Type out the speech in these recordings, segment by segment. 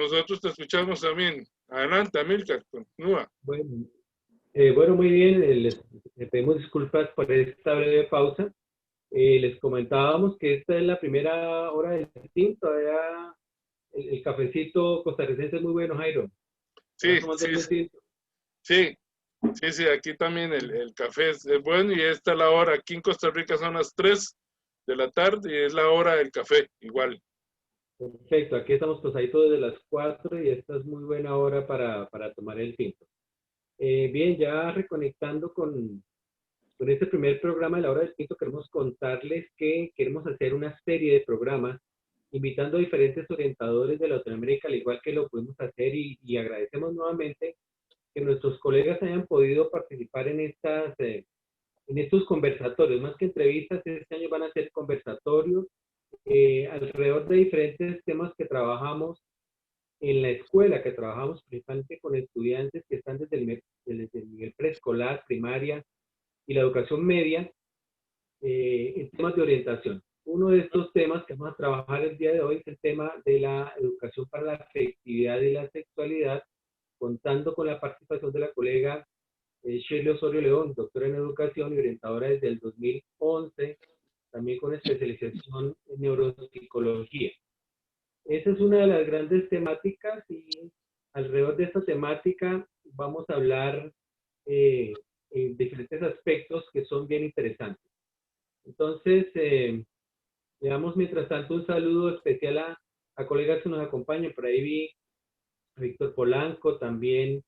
Nosotros te escuchamos también. Adelante, Amílcar, continúa. Bueno, bueno, muy bien. Les pedimos disculpas por esta breve pausa. Les comentábamos que esta es la primera hora del team. Todavía el cafecito costarricense es muy bueno, Jairo. Sí, Estamos tomando sí, el buen tinto. sí, sí, aquí también el café es bueno y esta es la hora. Aquí en Costa Rica son las 3 de la tarde y es la hora del café, igual. Perfecto, aquí estamos tostaditos desde las 4 y esta es muy buena hora para tomar el tinto. Bien, ya reconectando con este primer programa de la hora del tinto, queremos contarles que queremos hacer una serie de programas invitando a diferentes orientadores de Latinoamérica, al igual que lo pudimos hacer y agradecemos nuevamente que nuestros colegas hayan podido participar en estos conversatorios. Más que entrevistas, este año van a ser conversatorios alrededor de diferentes temas que trabajamos en la escuela, que trabajamos principalmente con estudiantes que están desde el nivel preescolar, primaria y la educación media, en temas de orientación. Uno de estos temas que vamos a trabajar el día de hoy es el tema de la educación para la afectividad y la sexualidad, contando con la participación de la colega Shirley Osorio León, doctora en educación y orientadora desde el 2011, también con especialización en neuropsicología. Esa es una de las grandes temáticas y alrededor de esta temática vamos a hablar en diferentes aspectos que son bien interesantes. Entonces, le damos mientras tanto un saludo especial a colegas que nos acompañan. Por ahí vi a Víctor Polanco, también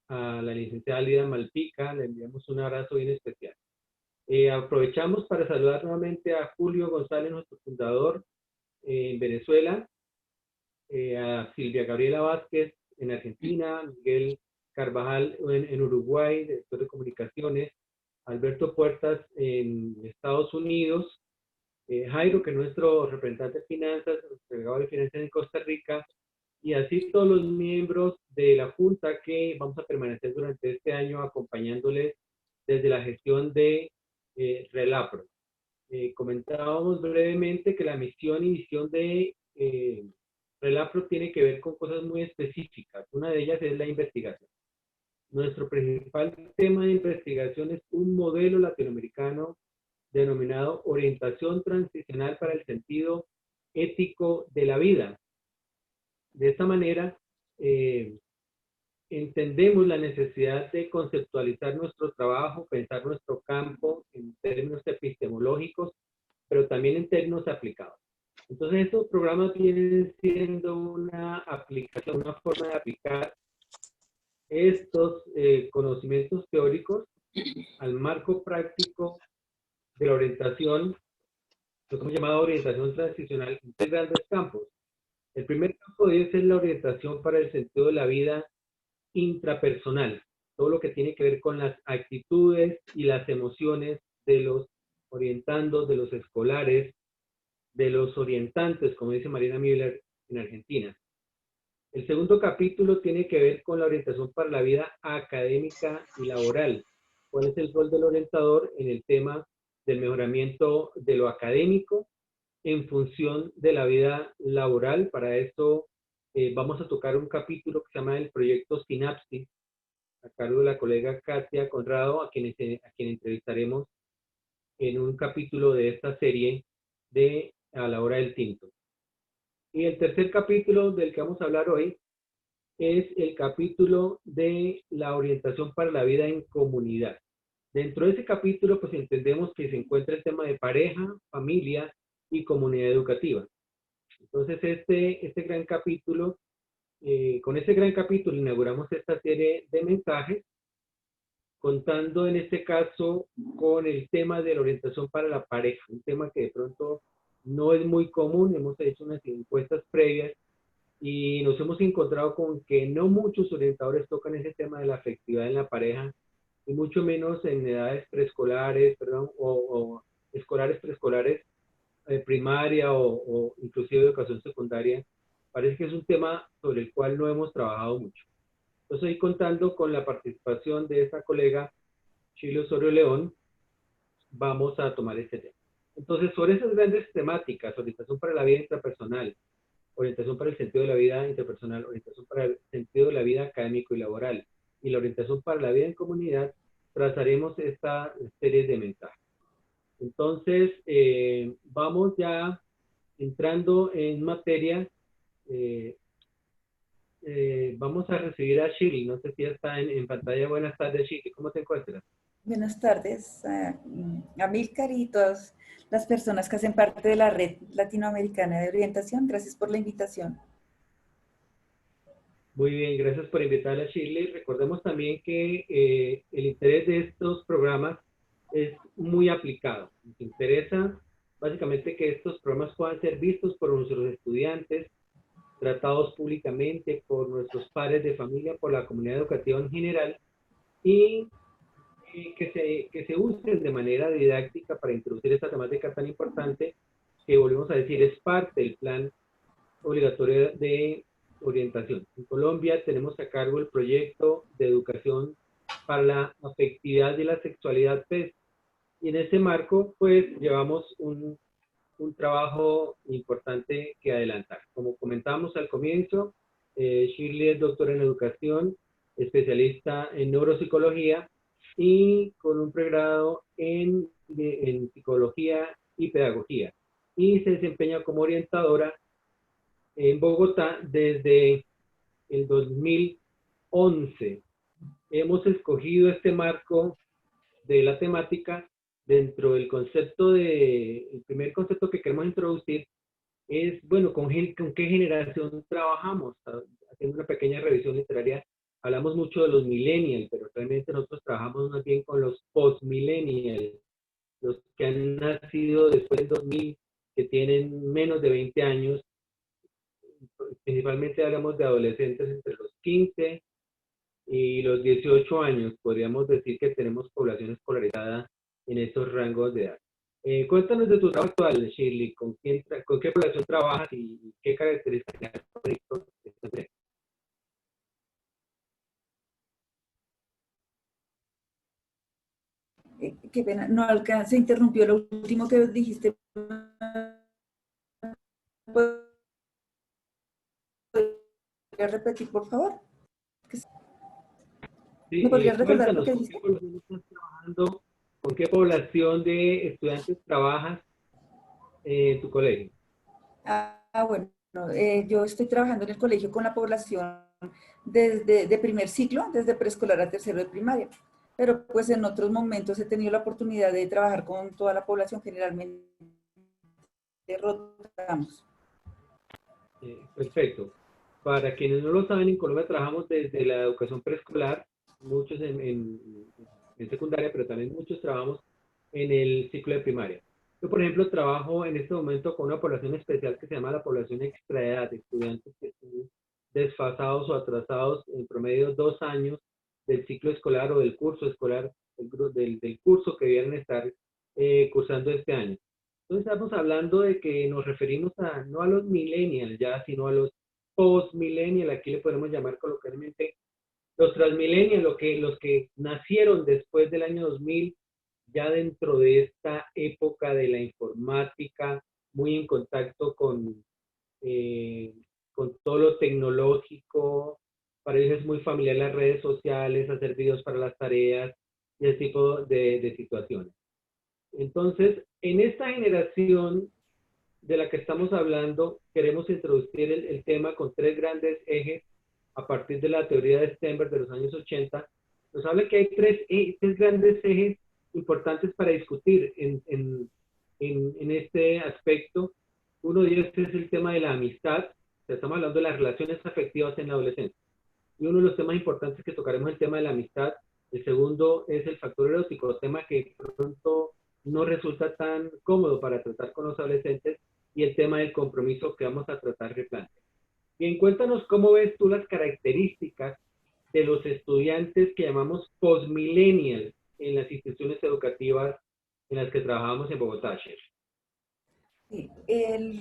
a la licenciada Lida Malpica, le enviamos un abrazo bien especial. Aprovechamos para saludar nuevamente a Julio González, nuestro fundador en Venezuela, a Silvia Gabriela Vázquez en Argentina, Miguel Carvajal en Uruguay, director de comunicaciones, Alberto Puertas en Estados Unidos, Jairo, que es nuestro representante de finanzas, delegado de finanzas en Costa Rica, y así todos los miembros de la Junta que vamos a permanecer durante este año acompañándoles desde la gestión de Relapro. Comentábamos brevemente que la misión y visión de Relapro tiene que ver con cosas muy específicas. Una de ellas es la investigación. Nuestro principal tema de investigación es un modelo latinoamericano denominado orientación transicional para el sentido ético de la vida. De esta manera, entendemos la necesidad de conceptualizar nuestro trabajo, pensar nuestro campo en términos epistemológicos, pero también en términos aplicados. Entonces, estos programas vienen siendo una aplicación, una forma de aplicar estos conocimientos teóricos al marco práctico de la orientación, lo que hemos llamado orientación transicional en tres grandes campos. El primer campo es la orientación para el sentido de la vida intrapersonal, todo lo que tiene que ver con las actitudes y las emociones de los orientandos, de los escolares, de los orientantes, como dice Marina Müller en Argentina. El segundo capítulo tiene que ver con la orientación para la vida académica y laboral. ¿Cuál es el rol del orientador en el tema del mejoramiento de lo académico en función de la vida laboral? Para esto vamos a tocar un capítulo que se llama el proyecto Sinapsis, a cargo de la colega Katia Conrado, a quien entrevistaremos en un capítulo de esta serie de A la hora del tinto. Y el tercer capítulo del que vamos a hablar hoy es el capítulo de la orientación para la vida en comunidad. Dentro de ese capítulo, pues entendemos que se encuentra el tema de pareja, familia y comunidad educativa. Entonces, este gran capítulo, con este gran capítulo inauguramos esta serie de mensajes, contando en este caso con el tema de la orientación para la pareja, un tema que de pronto no es muy común. Hemos hecho unas encuestas previas y nos hemos encontrado con que no muchos orientadores tocan ese tema de la afectividad en la pareja, y mucho menos en edades preescolares, perdón, o escolares, preescolares, primaria o inclusive educación secundaria. Parece que es un tema sobre el cual no hemos trabajado mucho. Entonces, estoy contando con la participación de esta colega Shirley Osorio León. Vamos a tomar este tema. Entonces, sobre esas grandes temáticas, orientación para la vida intrapersonal, orientación para el sentido de la vida interpersonal, orientación para el sentido de la vida académico y laboral, y la orientación para la vida en comunidad, trazaremos esta serie de mensajes. Entonces, vamos ya entrando en materia. eh, Vamos a recibir a Shirley. No sé si ya está en pantalla. Buenas tardes, Shirley. ¿Cómo te encuentras? Buenas tardes, Amílcar y todas las personas que hacen parte de la Red Latinoamericana de Orientación. Gracias por la invitación. Muy bien, gracias por invitar a Shirley. Recordemos también que el interés de estos programas es muy aplicado. Nos interesa básicamente que estos programas puedan ser vistos por nuestros estudiantes, tratados públicamente por nuestros padres de familia, por la comunidad educativa en general, y que se usen de manera didáctica para introducir esta temática tan importante que, volvemos a decir, es parte del plan obligatorio de orientación. En Colombia tenemos a cargo el proyecto de educación para la afectividad y la sexualidad PES, y en ese marco pues llevamos un trabajo importante que adelantar. Como comentamos al comienzo, Shirley es doctora en educación, especialista en neuropsicología y con un pregrado en psicología y pedagogía. Y se desempeña como orientadora en Bogotá desde el 2011. Hemos escogido este marco de la temática dentro del concepto el primer concepto que queremos introducir es, bueno, ¿con qué generación trabajamos? Haciendo una pequeña revisión literaria, hablamos mucho de los millennials, pero realmente nosotros trabajamos más bien con los post-millennials, los que han nacido después del 2000, que tienen menos de 20 años. Principalmente hablamos de adolescentes entre los 15 y los 18 años. Podríamos decir que tenemos población escolarizada en estos rangos de edad. Cuéntanos de tu trabajo actual, Shirley. ¿Con qué población trabajas y qué características tienes? Qué pena, no alcancé, interrumpió lo último que dijiste. ¿Podría repetir, por favor? Sí, ¿Me podrías recordar lo que ¿con dijiste? qué población estás trabajando? ¿Con qué población de estudiantes trabajas en tu colegio? Bueno, yo estoy trabajando en el colegio con la población desde de primer ciclo, desde preescolar a tercero de primaria. Pero pues en otros momentos he tenido la oportunidad de trabajar con toda la población, generalmente rotamos. Perfecto. Para quienes no lo saben, en Colombia trabajamos desde la educación preescolar, muchos en secundaria, pero también muchos trabajamos en el ciclo de primaria. Yo, por ejemplo, trabajo en este momento con una población especial que se llama la población extraedad, estudiantes que están desfasados o atrasados en promedio 2 años del ciclo escolar o del curso escolar, del curso que debieran estar cursando este año. Entonces estamos hablando de que nos referimos no a los millennials ya, sino a los post-millennials, aquí le podemos llamar coloquialmente los transmillennials, los que nacieron después del año 2000, ya dentro de esta época de la informática, muy en contacto con todo lo tecnológico. Para ellos es muy familiar las redes sociales, hacer videos para las tareas y ese tipo de situaciones. Entonces, en esta generación de la que estamos hablando, queremos introducir el tema con 3 grandes ejes a partir de la teoría de Stenberg de los años 80. Nos habla que hay 3 grandes ejes importantes para discutir en este aspecto. Uno de ellos es el tema de la amistad. O sea, estamos hablando de las relaciones afectivas en la adolescencia. Y uno de los temas importantes que tocaremos es el tema de la amistad. El segundo es el factor erótico, tema que pronto no resulta tan cómodo para tratar con los adolescentes, y el tema del compromiso que vamos a tratar de plantear. Bien, cuéntanos cómo ves tú las características de los estudiantes que llamamos postmillennials en las instituciones educativas en las que trabajamos en Bogotá, Shirley. Sí,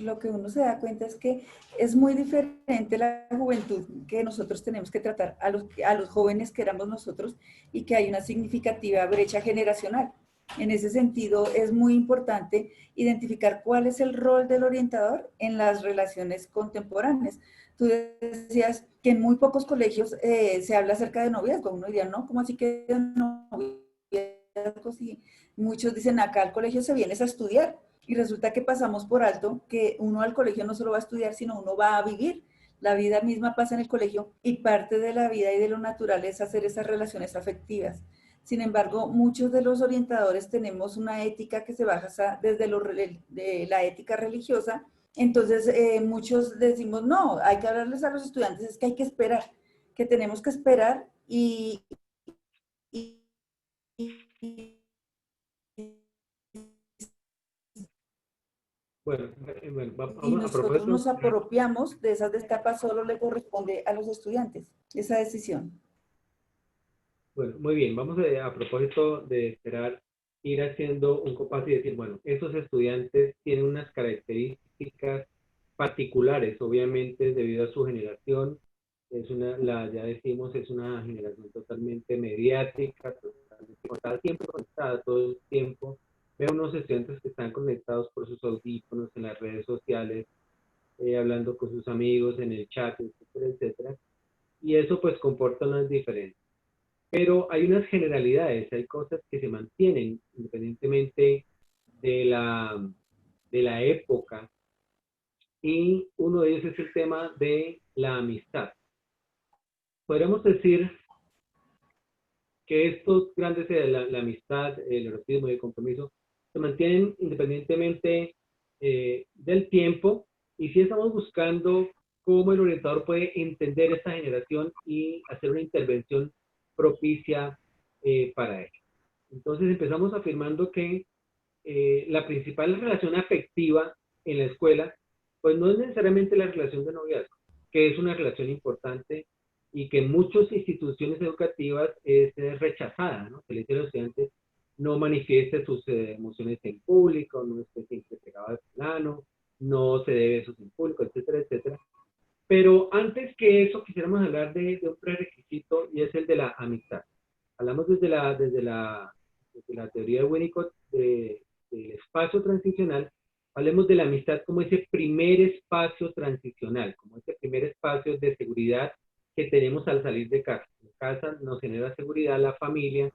lo que uno se da cuenta es que es muy diferente la juventud que nosotros tenemos que tratar a los jóvenes que éramos nosotros, y que hay una significativa brecha generacional. En ese sentido, es muy importante identificar cuál es el rol del orientador en las relaciones contemporáneas. Tú decías que en muy pocos colegios se habla acerca de noviazgo. Uno diría, no, ¿cómo así que de noviazgo? Sí. Muchos dicen, acá al colegio se viene a estudiar. Y resulta que pasamos por alto que uno al colegio no solo va a estudiar, sino uno va a vivir. La vida misma pasa en el colegio y parte de la vida y de lo natural es hacer esas relaciones afectivas. Sin embargo, muchos de los orientadores tenemos una ética que se basa desde de la ética religiosa. Entonces, muchos decimos, no, hay que hablarles a los estudiantes, es que hay que esperar, que tenemos que esperar y, y Bueno, y vamos a nosotros propósito. nos apropiamos de esas etapas, solo le corresponde a los estudiantes esa decisión. Bueno, muy bien, vamos a propósito de esperar, ir haciendo un compás y decir, bueno, esos estudiantes tienen unas características particulares, obviamente, debido a su generación. Es ya decimos, es una generación totalmente mediática, totalmente conectada, siempre conectada todo el tiempo. Veo unos estudiantes que están conectados por sus audífonos en las redes sociales, hablando con sus amigos en el chat, etcétera, etcétera. Y eso pues comporta unas diferencias. Pero hay unas generalidades, hay cosas que se mantienen independientemente de de la época, y uno de ellos es el tema de la amistad. Podríamos decir que estos grandes, la amistad, el erotismo y el compromiso, se mantienen independientemente del tiempo, y si estamos buscando cómo el orientador puede entender esta generación y hacer una intervención propicia para ello. Entonces empezamos afirmando que la principal relación afectiva en la escuela, pues no es necesariamente la relación de noviazgo, que es una relación importante y que en muchas instituciones educativas es rechazada, ¿no? Se le dice a los estudiantes, no manifieste sus emociones en público, no esté siempre pegado al plano, no se debe eso en público, etcétera, etcétera. Pero antes que eso, quisiéramos hablar de un prerequisito, y es el de la amistad. Hablamos desde la teoría de Winnicott del espacio transicional. Hablemos de la amistad como ese primer espacio transicional, como ese primer espacio de seguridad que tenemos al salir de casa. En casa nos genera seguridad la familia,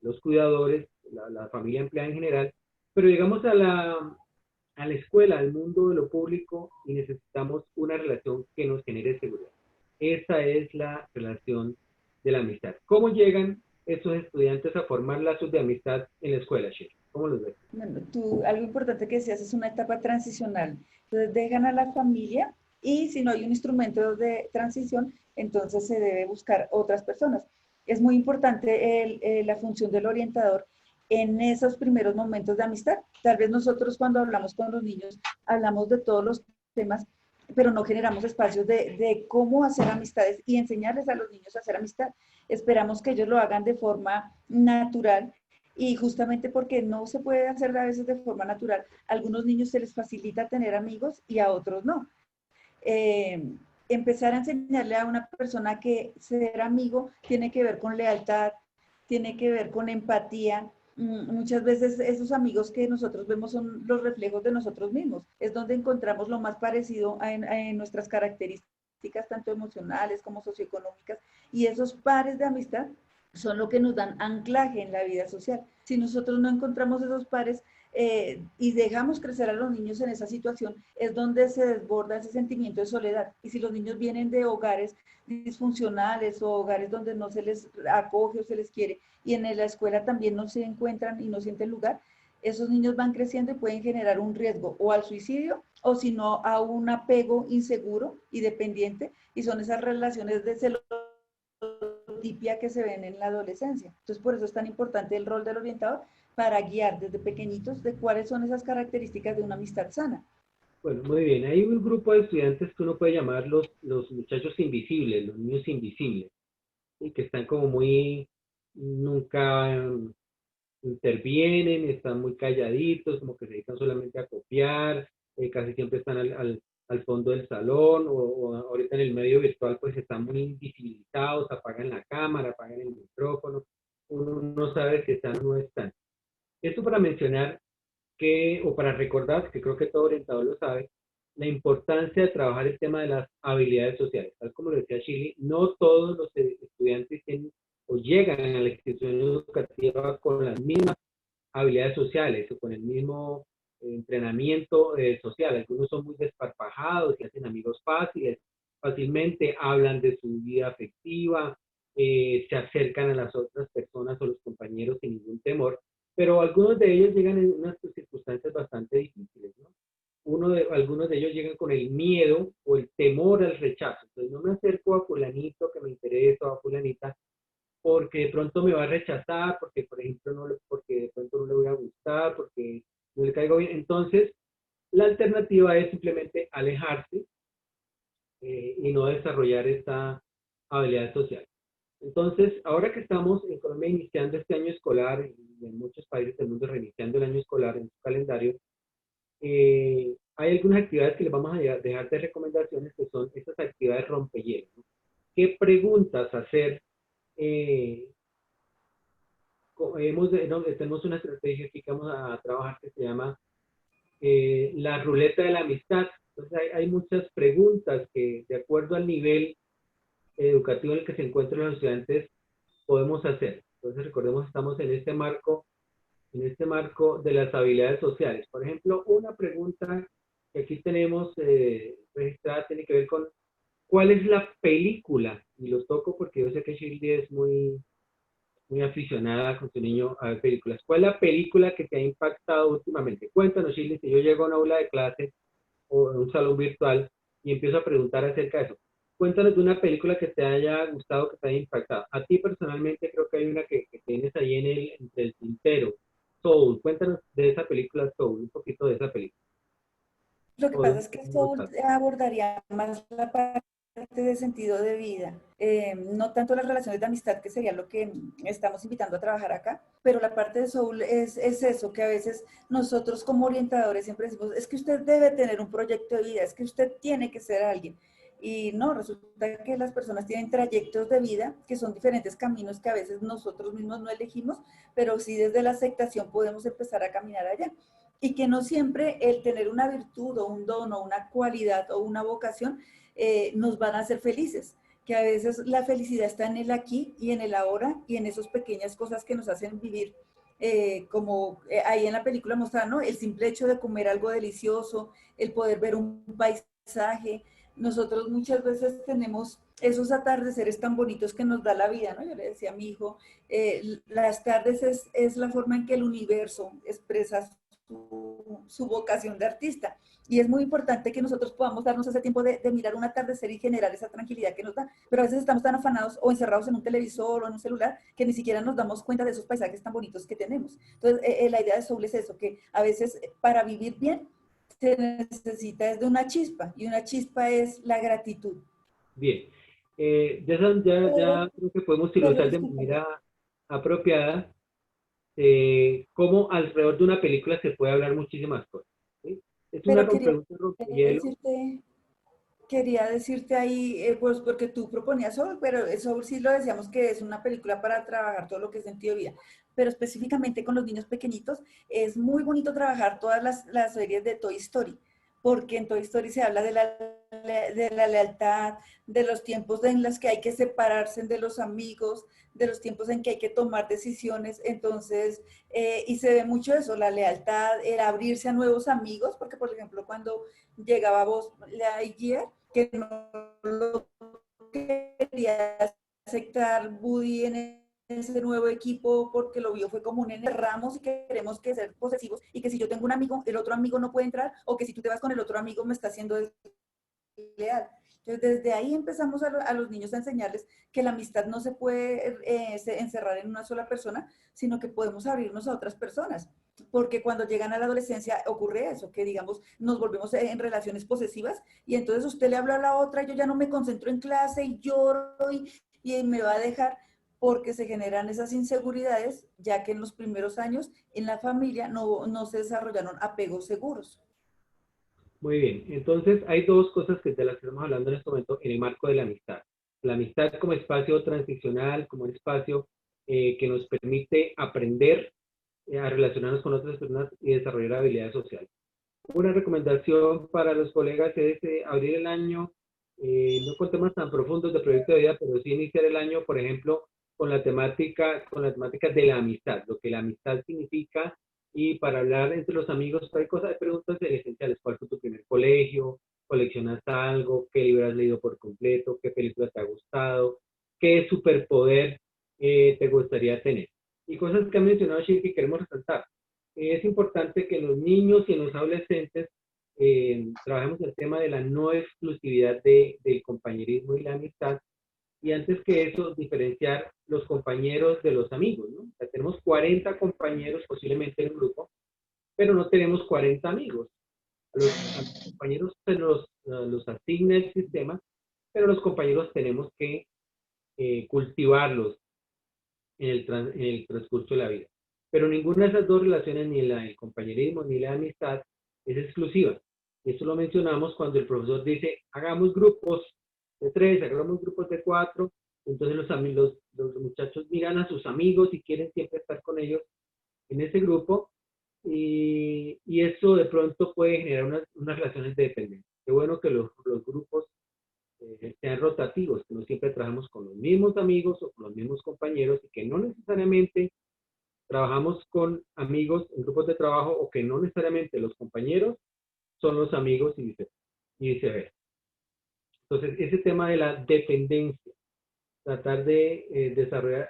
los cuidadores, la familia empleada en general, pero llegamos a la escuela, al mundo de lo público, y necesitamos una relación que nos genere seguridad. Esa es la relación de la amistad. ¿Cómo llegan esos estudiantes a formar lazos de amistad en la escuela, Shir? ¿Cómo los ves? Bueno, algo importante que decías es una etapa transicional. Entonces dejan a la familia y si no hay un instrumento de transición, entonces se debe buscar otras personas. Es muy importante la función del orientador en esos primeros momentos de amistad. Tal vez nosotros cuando hablamos con los niños hablamos de todos los temas, pero no generamos espacios de cómo hacer amistades y enseñarles a los niños a hacer amistad. Esperamos que ellos lo hagan de forma natural y justamente porque no se puede hacer a veces de forma natural. A algunos niños se les facilita tener amigos y a otros no. Eh, Empezar a enseñarle a una persona que ser amigo tiene que ver con lealtad, tiene que ver con empatía. Muchas veces esos amigos que nosotros vemos son los reflejos de nosotros mismos. Es donde encontramos lo más parecido en nuestras características, tanto emocionales como socioeconómicas. Y esos pares de amistad son lo que nos dan anclaje en la vida social. Si nosotros no encontramos esos pares y dejamos crecer a los niños en esa situación, es donde se desborda ese sentimiento de soledad. Y si los niños vienen de hogares disfuncionales o hogares donde no se les acoge o se les quiere, y en la escuela también no se encuentran y no sienten lugar, esos niños van creciendo y pueden generar un riesgo o al suicidio o si no a un apego inseguro y dependiente, y son esas relaciones de celotipia que se ven en la adolescencia. Entonces, por eso es tan importante el rol del orientador para guiar desde pequeñitos de cuáles son esas características de una amistad sana. Bueno, muy bien. Hay un grupo de estudiantes que uno puede llamar los muchachos invisibles, los niños invisibles, y que están como muy, nunca intervienen, están muy calladitos, como que se dedican solamente a copiar, casi siempre están al fondo del salón, o ahorita en el medio virtual pues están muy invisibilizados, apagan la cámara, apagan el micrófono, uno no sabe si están o no están. Esto para mencionar que, o para recordar, que creo que todo orientador lo sabe, la importancia de trabajar el tema de las habilidades sociales. Tal como lo decía Chile, no todos los estudiantes tienen o llegan a la institución educativa con las mismas habilidades sociales o con el mismo entrenamiento social. Algunos son muy desparpajados y hacen amigos fáciles, fácilmente hablan de su vida afectiva, se acercan a las otras personas o los compañeros sin ningún temor, pero algunos de ellos llegan en unas circunstancias bastante difíciles, ¿no? Algunos de ellos llegan con el miedo o el temor al rechazo. Entonces no me acerco a fulanito que me interesa o a fulanita porque de pronto me va a rechazar, porque por ejemplo porque de pronto no le voy a gustar, porque no le caigo bien. Entonces la alternativa es simplemente alejarse y no desarrollar esta habilidad social. Entonces, ahora que estamos en Colombia iniciando este año escolar y en muchos países del mundo reiniciando el año escolar en su calendario, hay algunas actividades que les vamos a dejar de recomendaciones que son estas actividades rompehielos, ¿no? ¿Qué preguntas hacer? Tenemos una estrategia que vamos a trabajar que se llama la ruleta de la amistad. Entonces hay muchas preguntas que de acuerdo al nivel educativo en el que se encuentran los estudiantes podemos hacer. Entonces recordemos, estamos en este marco de las habilidades sociales. Por ejemplo, una pregunta que aquí tenemos registrada tiene que ver con ¿cuál es la película? Y lo toco porque yo sé que Shirley es muy aficionada con su niño a ver películas. ¿Cuál es la película que te ha impactado últimamente? Cuéntanos, Shirley, si yo llego a una aula de clase o a un salón virtual y empiezo a preguntar acerca de eso. Cuéntanos de una película que te haya gustado, que te haya impactado. A ti personalmente creo que hay una que tienes ahí entre el tintero. Soul. Cuéntanos de esa película Soul, un poquito de esa película. Lo que O de pasa un es que libro Soul tal. abordaría más la parte de sentido de vida, no tanto las relaciones de amistad, que sería lo que estamos invitando a trabajar acá, pero la parte de Soul es eso, que a veces nosotros como orientadores siempre decimos, es que usted debe tener un proyecto de vida, es que usted tiene que ser alguien. Y no, resulta que las personas tienen trayectos de vida que son diferentes caminos que a veces nosotros mismos no elegimos, pero sí desde la aceptación podemos empezar a caminar allá. Y que no siempre el tener una virtud o un don o una cualidad o una vocación nos van a hacer felices, que a veces la felicidad está en el aquí y en el ahora y en esas pequeñas cosas que nos hacen vivir, como ahí en la película mostraron, ¿no? El simple hecho de comer algo delicioso, el poder ver un paisaje. Nosotros muchas veces tenemos esos atardeceres tan bonitos que nos da la vida, ¿no? Yo le decía a mi hijo, las tardes es la forma en que el universo expresa su vocación de artista. Y es muy importante que nosotros podamos darnos ese tiempo de mirar un atardecer y generar esa tranquilidad que nos da. Pero a veces estamos tan afanados o encerrados en un televisor o en un celular que ni siquiera nos damos cuenta de esos paisajes tan bonitos que tenemos. Entonces, la idea de Soul es eso, que a veces para vivir bien se necesita es de una chispa, y una chispa es la gratitud. Bien. Ya creo que podemos Pero ilustrar de discúlpame, manera apropiada cómo alrededor de una película se puede hablar muchísimas cosas. ¿Sí? Es una pero quería pregunta rompehielo. decirte quería decirte ahí, pues porque tú proponías Soul, pero Soul sí lo decíamos que es una película para trabajar todo lo que es sentido de vida, pero específicamente con los niños pequeñitos es muy bonito trabajar todas las series de Toy Story, porque en Toy Story se habla de la lealtad, de los tiempos en los que hay que separarse de los amigos, de los tiempos en que hay que tomar decisiones, entonces, y se ve mucho eso, la lealtad, el abrirse a nuevos amigos, porque por ejemplo cuando llegaba vos, la guía, que no lo quería aceptar Woody en ese nuevo equipo porque lo vio fue como un encerramos y queremos que ser posesivos y que si yo tengo un amigo, el otro amigo no puede entrar o que si tú te vas con el otro amigo me está haciendo desleal. Entonces, desde ahí empezamos a los niños a enseñarles que la amistad no se puede encerrar en una sola persona, sino que podemos abrirnos a otras personas. Porque cuando llegan a la adolescencia ocurre eso, que digamos, nos volvemos en relaciones posesivas y entonces usted le habla a la otra, yo ya no me concentro en clase y lloro y me va a dejar porque se generan esas inseguridades, ya que en los primeros años en la familia no se desarrollaron apegos seguros. Muy bien. Entonces, hay dos cosas de las que estamos hablando en este momento en el marco de la amistad. La amistad como espacio transicional, como un espacio que nos permite aprender a relacionarnos con otras personas y desarrollar habilidades sociales. Una recomendación para los colegas es abrir el año, no con temas tan profundos de proyecto de vida, pero sí iniciar el año, por ejemplo, con la temática de la amistad, lo que la amistad significa, y para hablar entre los amigos hay cosas, hay preguntas esenciales. ¿Cuál fue tu primer colegio? ¿Coleccionaste algo? ¿Qué libro has leído por completo? ¿Qué película te ha gustado? ¿Qué superpoder te gustaría tener? Y cosas que ha mencionado Shir que queremos resaltar. Es importante que los niños y los adolescentes trabajemos el tema de la no exclusividad del compañerismo y la amistad, y antes que eso, diferenciar los compañeros de los amigos, ¿no? O sea, tenemos 40 compañeros posiblemente en un grupo, pero no tenemos 40 amigos. A los compañeros se los asigna el sistema, pero los compañeros tenemos que cultivarlos en el transcurso de la vida. Pero ninguna de esas dos relaciones, ni el compañerismo ni la amistad, es exclusiva. Esto lo mencionamos cuando el profesor dice, hagamos grupos de 3, hagamos grupos de 4. Entonces los muchachos miran a sus amigos y quieren siempre estar con ellos en ese grupo, y eso de pronto puede generar unas relaciones de dependencia. Qué bueno que los grupos sean rotativos, que no siempre trabajamos con los mismos amigos o con los mismos compañeros, y que no necesariamente trabajamos con amigos en grupos de trabajo, o que no necesariamente los compañeros son los amigos y viceversa. Entonces, ese tema de la dependencia, tratar de desarrollar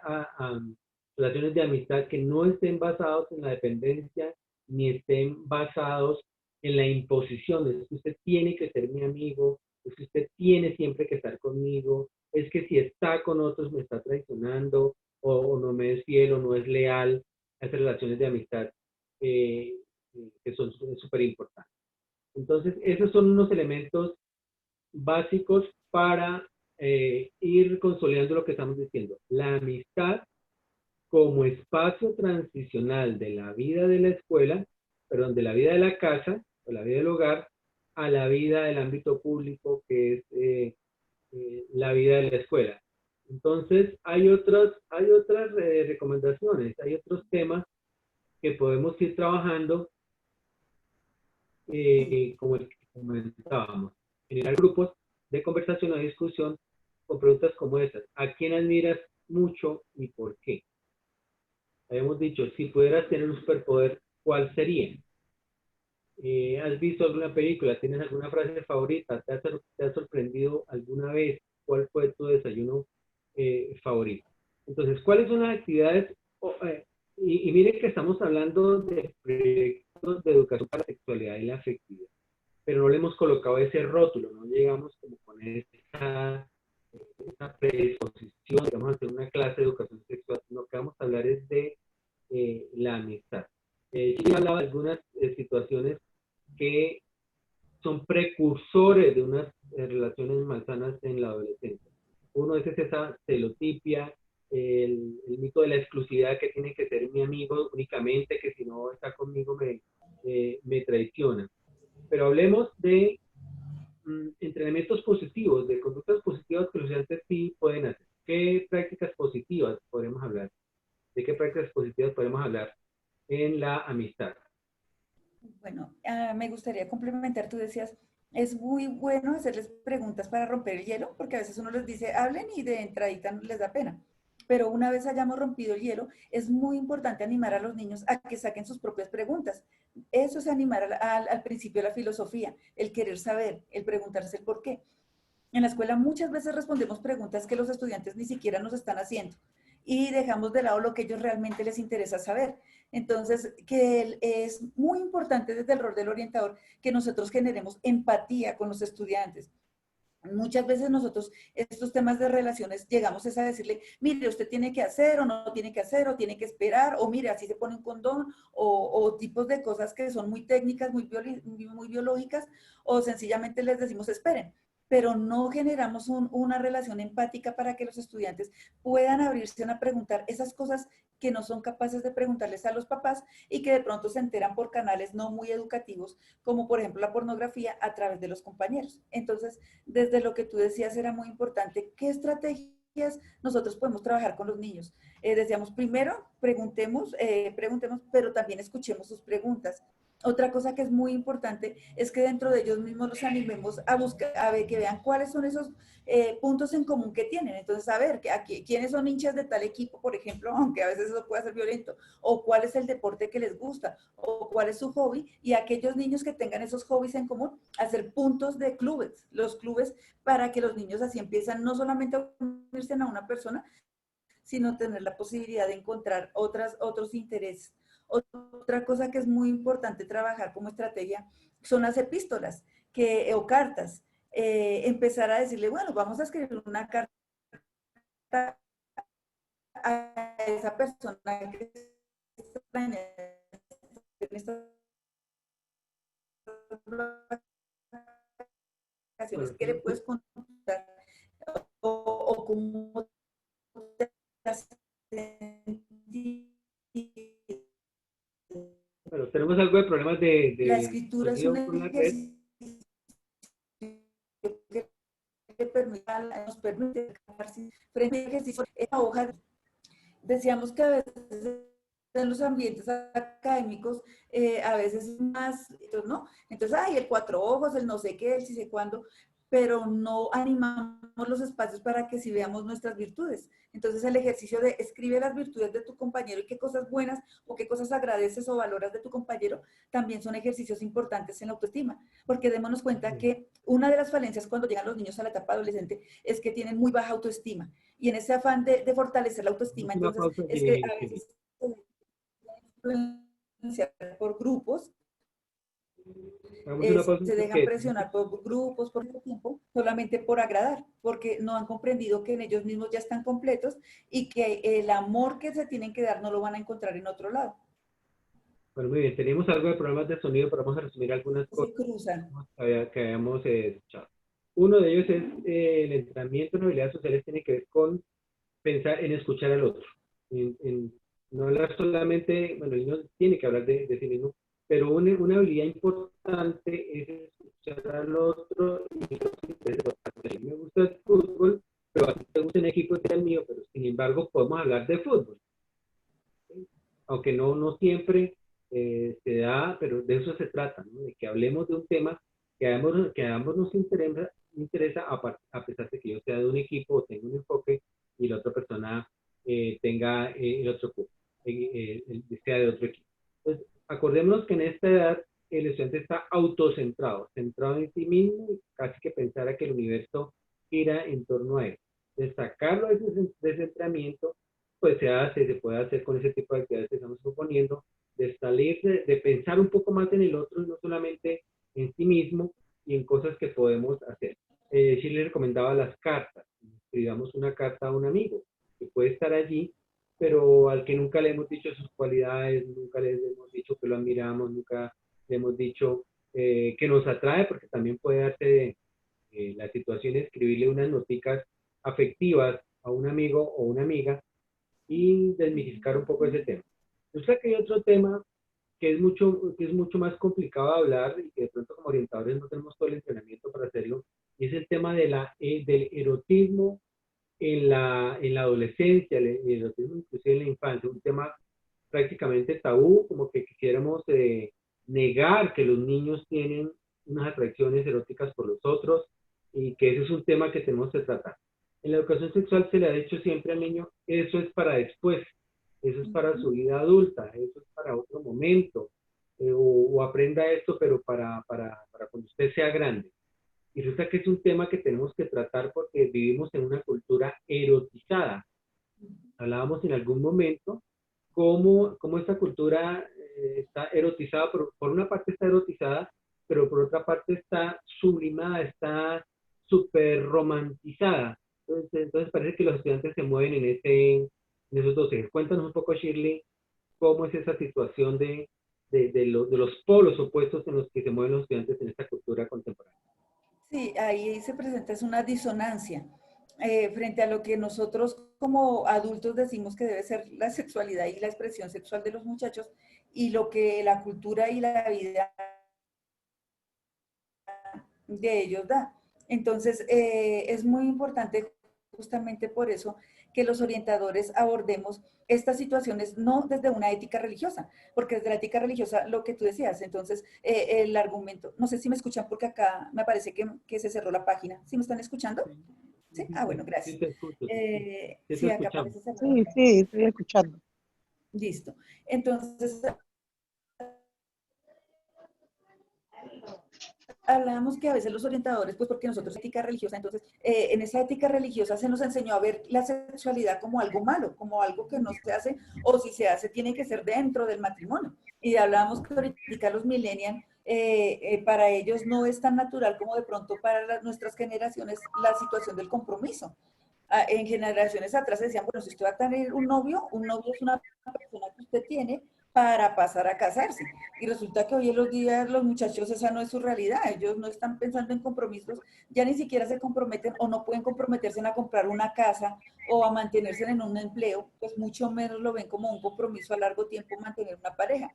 relaciones de amistad que no estén basados en la dependencia, ni estén basados en la imposición. Es que usted tiene que ser mi amigo, es que usted tiene siempre que estar conmigo, es que si está con otros me está traicionando, o no me es fiel, o no es leal. A esas relaciones de amistad que son súper importantes. Entonces, esos son unos elementos básicos para ir consolidando lo que estamos diciendo. La amistad como espacio transicional de la vida de la escuela, perdón, de la vida de la casa, o la vida del hogar, a la vida del ámbito público, que es la vida de la escuela. Entonces, hay otras recomendaciones, hay otros temas que podemos ir trabajando, como el que comentábamos. Generar grupos de conversación o discusión con preguntas como estas. ¿A quién admiras mucho y por qué? Habíamos dicho, si pudieras tener un superpoder, ¿cuál sería? ¿Has visto alguna película? ¿Tienes alguna frase favorita? ¿Te ha sorprendido alguna vez? ¿Cuál fue tu desayuno favorito? Entonces, ¿cuáles son las actividades? Y miren que estamos hablando de proyectos de educación para la sexualidad y la afectividad, pero no le hemos colocado ese rótulo, no llegamos como con esa predisposición, vamos a hacer una clase de educación sexual. Lo que vamos a hablar es de la amistad. Yo hablaba de algunas situaciones que son precursores de unas relaciones malsanas en la adolescencia. Uno es esa celotipia, el mito de la exclusividad, que tiene que ser mi amigo únicamente, que si no está conmigo me traiciona. Pero hablemos de entrenamientos positivos, de conductas positivas que los estudiantes sí pueden hacer. ¿Qué prácticas positivas podemos hablar? ¿De qué prácticas positivas podemos hablar en la amistad? Bueno, me gustaría complementar, tú decías, es muy bueno hacerles preguntas para romper el hielo, porque a veces uno les dice, hablen y de entradita no les da pena. Pero una vez hayamos rompido el hielo, es muy importante animar a los niños a que saquen sus propias preguntas. Eso es animar al principio de la filosofía, el querer saber, el preguntarse el por qué. En la escuela muchas veces respondemos preguntas que los estudiantes ni siquiera nos están haciendo, y dejamos de lado lo que ellos realmente les interesa saber. Entonces, que es muy importante desde el rol del orientador que nosotros generemos empatía con los estudiantes. Muchas veces nosotros estos temas de relaciones llegamos a decirle, mire, usted tiene que hacer o no tiene que hacer, o tiene que esperar, o mire, así se pone un condón, o tipos de cosas que son muy técnicas, muy biológicas, o sencillamente les decimos esperen, pero no generamos una relación empática para que los estudiantes puedan abrirse a preguntar esas cosas que no son capaces de preguntarles a los papás, y que de pronto se enteran por canales no muy educativos, como por ejemplo la pornografía, a través de los compañeros. Entonces, desde lo que tú decías era muy importante, ¿qué estrategias nosotros podemos trabajar con los niños. Decíamos, primero, preguntemos, pero también escuchemos sus preguntas. Otra cosa que es muy importante es que dentro de ellos mismos los animemos a buscar, a ver, que vean cuáles son esos puntos en común que tienen. Entonces, a ver, quiénes son hinchas de tal equipo, por ejemplo, aunque a veces eso puede ser violento, o cuál es el deporte que les gusta, o cuál es su hobby, y aquellos niños que tengan esos hobbies en común, hacer puntos de clubes, los clubes, para que los niños así empiezan no solamente a unirse a una persona, sino tener la posibilidad de encontrar otros intereses. Otra cosa que es muy importante trabajar como estrategia son las epístolas o cartas. Empezar a decirle, bueno, vamos a escribir una carta a esa persona que extraña en estas vacaciones, Bueno, ¿qué le puedes contar? O cómo te has sentido. bueno, tenemos algo de problemas La de escritura es un sonido con la red. ejercicio que nos permite frente al ejercicio en la hoja. Decíamos que a veces en los ambientes académicos, a veces es más, ¿no? Entonces, hay el cuatro ojos, el no sé qué, el sí sé cuándo, pero no animamos los espacios para que sí veamos nuestras virtudes. Entonces, el ejercicio de escribe las virtudes de tu compañero y qué cosas buenas o qué cosas agradeces o valoras de tu compañero, también son ejercicios importantes en la autoestima, porque démonos cuenta que una de las falencias cuando llegan los niños a la etapa adolescente es que tienen muy baja autoestima. Y en ese afán de fortalecer la autoestima, Una entonces, pausa, es que a Shirley. veces influenciar por grupos, Hagamos una pausa se dejan porque presionar por grupos por mucho tiempo, solamente por agradar, porque no han comprendido que en ellos mismos ya están completos y que el amor que se tienen que dar no lo van a encontrar en otro lado. bueno, muy bien, teníamos algo de problemas de sonido, pero vamos a resumir algunas Se cosas cruzan. que habíamos escuchado. Uno de ellos es el entrenamiento en habilidades sociales tiene que ver con pensar en escuchar al otro, en no hablar solamente, bueno, uno tiene que hablar de sí mismo, pero una habilidad importante es escuchar al otro y los intereses de otra persona. Me gusta el fútbol, pero a ti te gusta un equipo que es el mío, pero sin embargo podemos hablar de fútbol. Aunque no siempre se da, pero de eso se trata, ¿no? De que hablemos de un tema que a ambos nos interesa a pesar de que yo sea de un equipo o tenga un enfoque y la otra persona tenga el otro sea de otro equipo. Entonces, acordémonos que en esta edad el estudiante está autocentrado, centrado en sí mismo y casi que pensara que el universo gira en torno a él. Destacarlo de ese entrenamiento pues se puede hacer con ese tipo de actividades que estamos proponiendo, de salir, de pensar un poco más en el otro y no solamente en sí mismo y en cosas que podemos hacer. Shirley recomendaba las cartas. Escribamos una carta a un amigo que puede estar allí, pero al que nunca le hemos dicho sus cualidades, nunca le hemos dicho que lo admiramos, nunca le hemos dicho que nos atrae, porque también puede darse la situación de escribirle unas noticas afectivas a un amigo o una amiga y desmitificar un poco ese tema. Yo sé que hay otro tema que es mucho más complicado de hablar y que de pronto como orientadores no tenemos todo el entrenamiento para hacerlo, y es el tema del erotismo en la adolescencia, el erotismo inclusive en la infancia, un tema prácticamente tabú, como que quisiéramos negar que los niños tienen unas atracciones eróticas por los otros y que ese es un tema que tenemos que tratar. En la educación sexual se le ha dicho siempre al niño, eso es para después, eso es para su vida adulta, eso es para otro momento, o aprenda esto, pero para cuando usted sea grande. Y resulta que es un tema que tenemos que tratar porque vivimos en una cultura erotizada. Hablábamos en algún momento cómo esta cultura está erotizada, por una parte está erotizada, pero por otra parte está sublimada, está súper romantizada. Entonces parece que los estudiantes se mueven en esos dos ejes. Cuéntanos un poco, Shirley, cómo es esa situación de los polos opuestos en los que se mueven los estudiantes en esta cultura contemporánea. Sí, ahí se presenta es una disonancia frente a lo que nosotros como adultos decimos que debe ser la sexualidad y la expresión sexual de los muchachos y lo que la cultura y la vida de ellos da. Entonces, es muy importante justamente por eso que los orientadores abordemos estas situaciones no desde una ética religiosa, porque desde la ética religiosa, lo que tú decías, entonces el argumento, no sé si me escuchan porque acá me parece que se cerró la página. ¿Sí me están escuchando? ¿Sí? Ah, bueno, Sí, gracias. te escucho. Sí, te Sí, acá escuchamos. parece cerrada la Sí, página. sí, estoy escuchando. Listo. Entonces, hablábamos que a veces los orientadores, pues porque nosotros ética religiosa, entonces en esa ética religiosa se nos enseñó a ver la sexualidad como algo malo, como algo que no se hace, o si se hace tiene que ser dentro del matrimonio. Y hablábamos que ahorita los millennials, para ellos no es tan natural como de pronto para nuestras generaciones la situación del compromiso. En generaciones atrás decían, bueno, si usted va a tener un novio es una persona que usted tiene para pasar a casarse. Y resulta que hoy en los días los muchachos esa no es su realidad, ellos no están pensando en compromisos, ya ni siquiera se comprometen o no pueden comprometerse en a comprar una casa o a mantenerse en un empleo, pues mucho menos lo ven como un compromiso a largo tiempo mantener una pareja.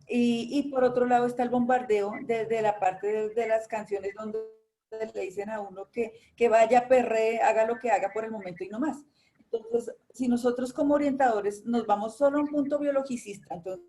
Y por otro lado está el bombardeo de la parte de las canciones donde le dicen a uno que vaya, perre, haga lo que haga por el momento y no más. Entonces, si nosotros como orientadores nos vamos solo a un punto biologicista, entonces,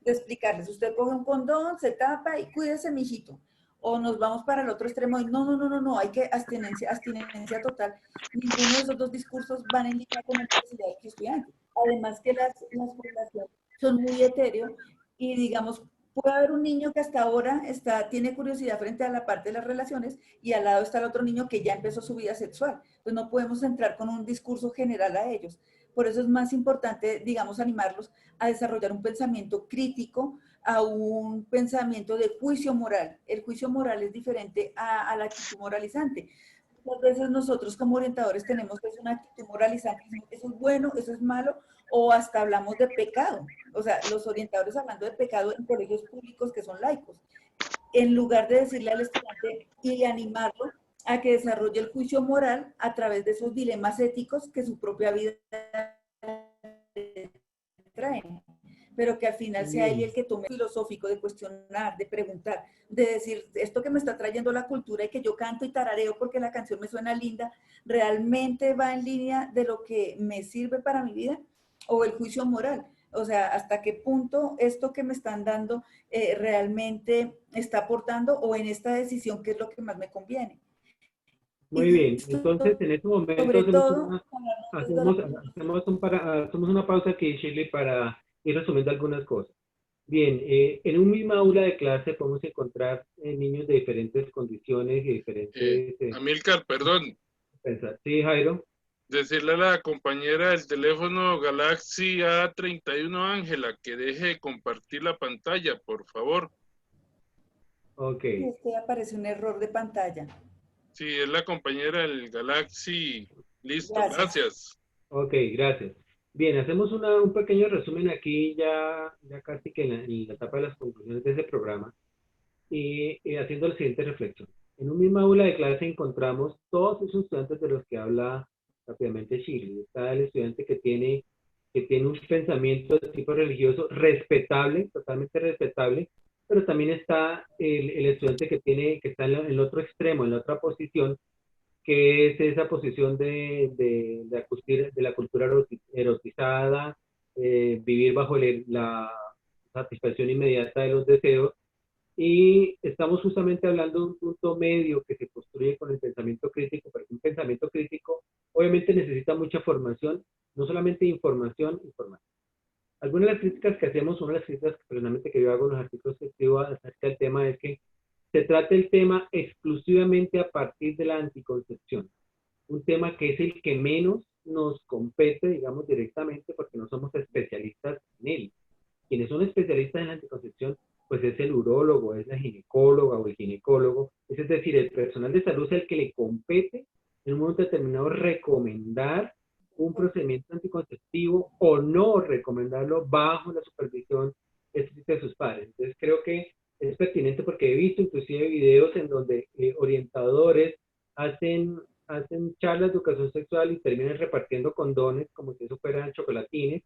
de explicarles, usted coge un condón, se tapa y cuídese, mijito. O nos vamos para el otro extremo y no, hay que abstinencia total. Ninguno de esos dos discursos van en línea con la necesidad de estudiante. Además que las poblaciones son muy etéreo y digamos, puede haber un niño que hasta ahora tiene curiosidad frente a la parte de las relaciones y al lado está el otro niño que ya empezó su vida sexual. Pues no podemos entrar con un discurso general a ellos. Por eso es más importante, digamos, animarlos a desarrollar un pensamiento crítico, a un pensamiento de juicio moral. El juicio moral es diferente a la actitud moralizante. Muchas veces nosotros como orientadores tenemos que una actitud moralizante, eso es bueno, eso es malo, o hasta hablamos de pecado. O sea, los orientadores hablando de pecado en colegios públicos que son laicos, en lugar de decirle al estudiante y animarlo a que desarrolle el juicio moral a través de esos dilemas éticos que su propia vida trae, pero que al final sea él el que tome el filosófico de cuestionar, de preguntar, de decir, esto que me está trayendo la cultura y que yo canto y tarareo porque la canción me suena linda, ¿realmente va en línea de lo que me sirve para mi vida? O el juicio moral. O sea, hasta qué punto esto que me están dando realmente está aportando o en esta decisión qué es lo que más me conviene. Muy Y bien, entonces en este momento sobre todo, hacemos una pausa aquí, Shirley, para ir resumiendo algunas cosas. Bien, en un mismo aula de clase podemos encontrar niños de diferentes condiciones y diferentes... Amílcar, perdón. Sí, Jairo. Decirle a la compañera del teléfono Galaxy A31 Ángela que deje de compartir la pantalla, por favor. Ok. es que aparece un error de pantalla. Sí, es la compañera del Galaxy. Listo, Gracias. gracias. Ok, gracias. Bien, hacemos un pequeño resumen aquí ya casi que en la etapa de las conclusiones de ese programa y haciendo la siguiente reflexión. En un mismo aula de clase encontramos todos esos estudiantes de los que habla rápidamente Shirley. Está el estudiante que tiene un pensamiento de tipo religioso respetable, totalmente respetable, pero también está el estudiante que está en el otro extremo, en la otra posición, que es esa posición de la cultura erotizada, vivir bajo la satisfacción inmediata de los deseos. Y estamos justamente hablando de un punto medio que se construye con el pensamiento crítico, porque un pensamiento crítico obviamente necesita mucha formación, no solamente información. Algunas de las críticas que hacemos, una de las críticas que personalmente que yo hago en los artículos que escribo acerca del tema es que se trata el tema exclusivamente a partir de la anticoncepción, un tema que es el que menos nos compete, digamos, directamente porque no somos especialistas en él. Quienes son especialistas en la anticoncepción, pues es el urólogo, es la ginecóloga o el ginecólogo, es decir, el personal de salud es el que le compete en un momento determinado recomendar un procedimiento anticonceptivo o no recomendarlo bajo la supervisión estricta de sus padres. Entonces creo que es pertinente porque he visto inclusive videos en donde orientadores hacen charlas de educación sexual y terminan repartiendo condones como si eso fueran chocolatines,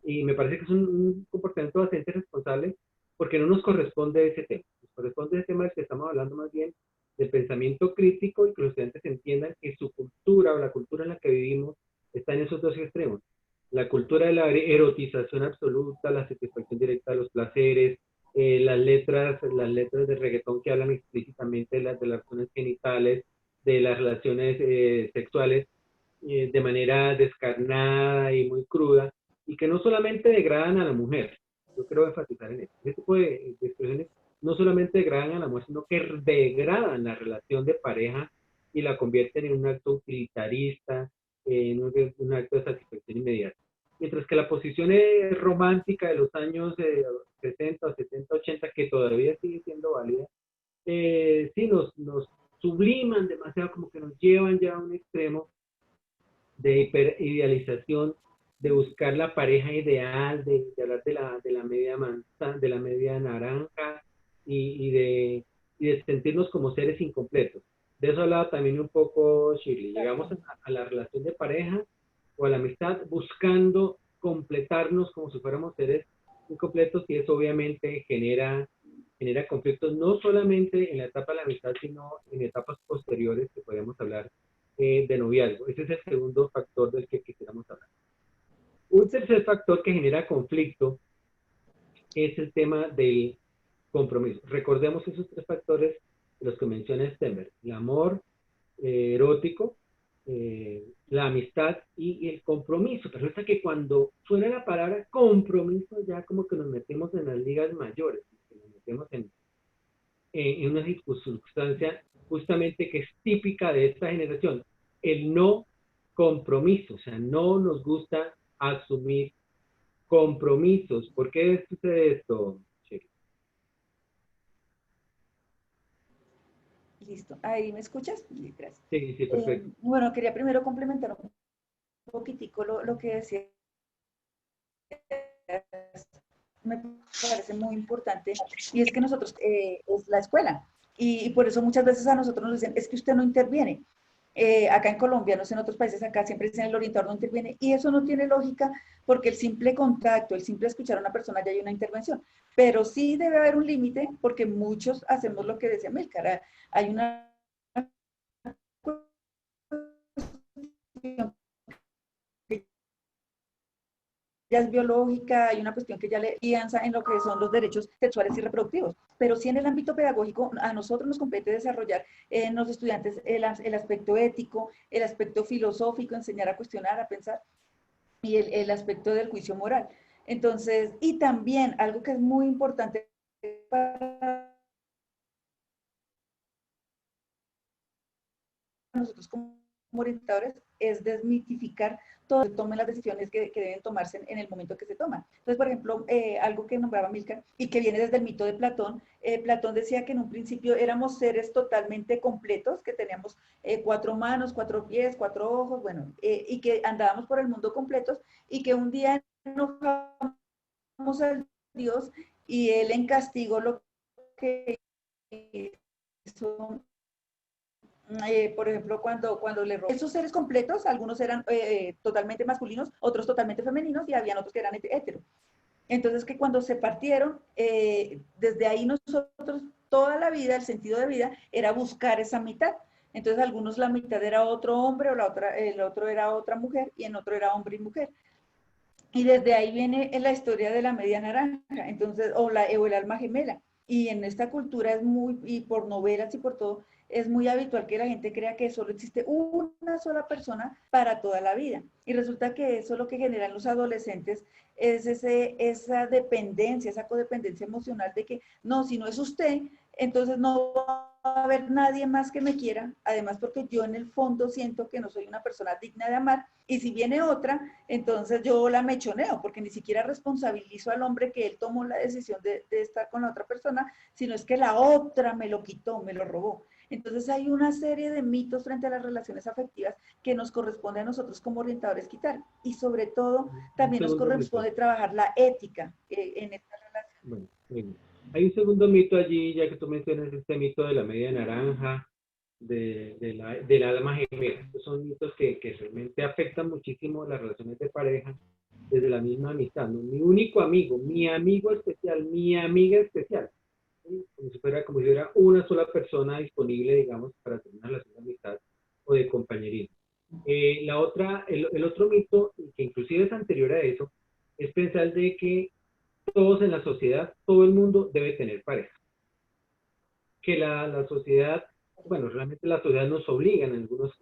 y me parece que es un comportamiento bastante responsable porque no nos corresponde ese tema. Nos corresponde ese tema del que estamos hablando más bien del pensamiento crítico y que los estudiantes entiendan que su cultura cultura o la cultura en la que vivimos está en esos dos extremos. La cultura de la erotización absoluta, la satisfacción directa de los placeres, las letras de reggaetón que hablan explícitamente de las relaciones genitales, de las relaciones sexuales, de manera descarnada y muy cruda, y que no solamente degradan a la mujer. Yo quiero enfatizar en esto. Este tipo de expresiones no solamente degradan a la mujer, sino que degradan la relación de pareja y la convierten en un acto utilitarista, en un acto de satisfacción inmediata. Mientras que la posición romántica de los años 60, 70, 80, que todavía sigue siendo válida, sí nos subliman demasiado, como que nos llevan ya a un extremo de hiperidealización, de buscar la pareja ideal, de hablar de la media manzana, de la media naranja y de sentirnos como seres incompletos. De eso hablaba también un poco Shirley. Llegamos a la relación de pareja o a la amistad buscando completarnos como si fuéramos seres incompletos, y eso obviamente genera conflictos no solamente en la etapa de la amistad, sino en etapas posteriores que podemos hablar de noviazgo. Ese es el segundo factor del que quisiéramos hablar. Un tercer factor que genera conflicto es el tema del compromiso. Recordemos esos tres factores de los que menciona Stenberg: el amor erótico, la amistad y el compromiso. Pero resulta que cuando suena la palabra compromiso, ya como que nos metemos en las ligas mayores, nos metemos en una circunstancia justamente que es típica de esta generación: el no compromiso. O sea, no nos gusta asumir compromisos. ¿Por qué sucede esto, Shirley? Listo. ¿Ahí me escuchas? Gracias. Sí, sí, perfecto. Bueno, quería primero complementar un poquitico lo que decía. Me parece muy importante, y es que nosotros, es la escuela, y por eso muchas veces a nosotros nos dicen, es que usted no interviene. Acá en Colombia, no sé, en otros países acá siempre dicen el orientador no interviene, y eso no tiene lógica, porque el simple contacto, el simple escuchar a una persona ya hay una intervención, pero sí debe haber un límite, porque muchos hacemos lo que decía Milcar, hay una ya es biológica, hay una cuestión que ya le piensa en lo que son los derechos sexuales y reproductivos. Pero sí, en el ámbito pedagógico a nosotros nos compete desarrollar en los estudiantes el aspecto ético, el aspecto filosófico, enseñar a cuestionar, a pensar, y el aspecto del juicio moral. Entonces, y también algo que es muy importante para nosotros como orientadores es desmitificar todo, que tomen las decisiones que deben tomarse en el momento que se toman. Entonces, por ejemplo, algo que nombraba Milcar y que viene desde el mito de Platón, Platón decía que en un principio éramos seres totalmente completos, que teníamos 4 manos, 4 pies, 4 ojos, bueno, y que andábamos por el mundo completos, y que un día enojamos al Dios y él en castigo lo que hizo, por ejemplo, cuando le robó. Esos seres completos, algunos eran totalmente masculinos, otros totalmente femeninos, y habían otros que eran hetero. Entonces, que cuando se partieron, desde ahí nosotros, toda la vida, el sentido de vida, era buscar esa mitad. Entonces, algunos la mitad era otro hombre, o el otro era otra mujer, y en otro era hombre y mujer. Y desde ahí viene la historia de la media naranja, entonces, o el alma gemela. Y en esta cultura es muy, y por novelas y por todo, es muy habitual que la gente crea que solo existe una sola persona para toda la vida. Y resulta que eso lo que generan los adolescentes es esa dependencia, esa codependencia emocional de que, no, si no es usted, entonces no va a haber nadie más que me quiera. Además, porque yo en el fondo siento que no soy una persona digna de amar. Y si viene otra, entonces yo la mechoneo, porque ni siquiera responsabilizo al hombre que él tomó la decisión de estar con la otra persona, sino es que la otra me lo quitó, me lo robó. Entonces hay una serie de mitos frente a las relaciones afectivas que nos corresponde a nosotros como orientadores quitar. Y sobre todo, también nos corresponde trabajar la ética en esta relación. Bueno, bien. Hay un segundo mito allí, ya que tú mencionas este mito de la media naranja, del alma gemela. Estos son mitos que realmente afectan muchísimo las relaciones de pareja desde la misma amistad, ¿no? Mi único amigo, mi amigo especial, mi amiga especial. ¿Sí? Como si fuera una sola persona disponible, digamos, para tener una relación de amistad o de compañerismo. El otro mito, que inclusive es anterior a eso, es pensar de que todos en la sociedad, todo el mundo debe tener pareja. Que la sociedad, bueno, realmente la sociedad nos obliga en algunos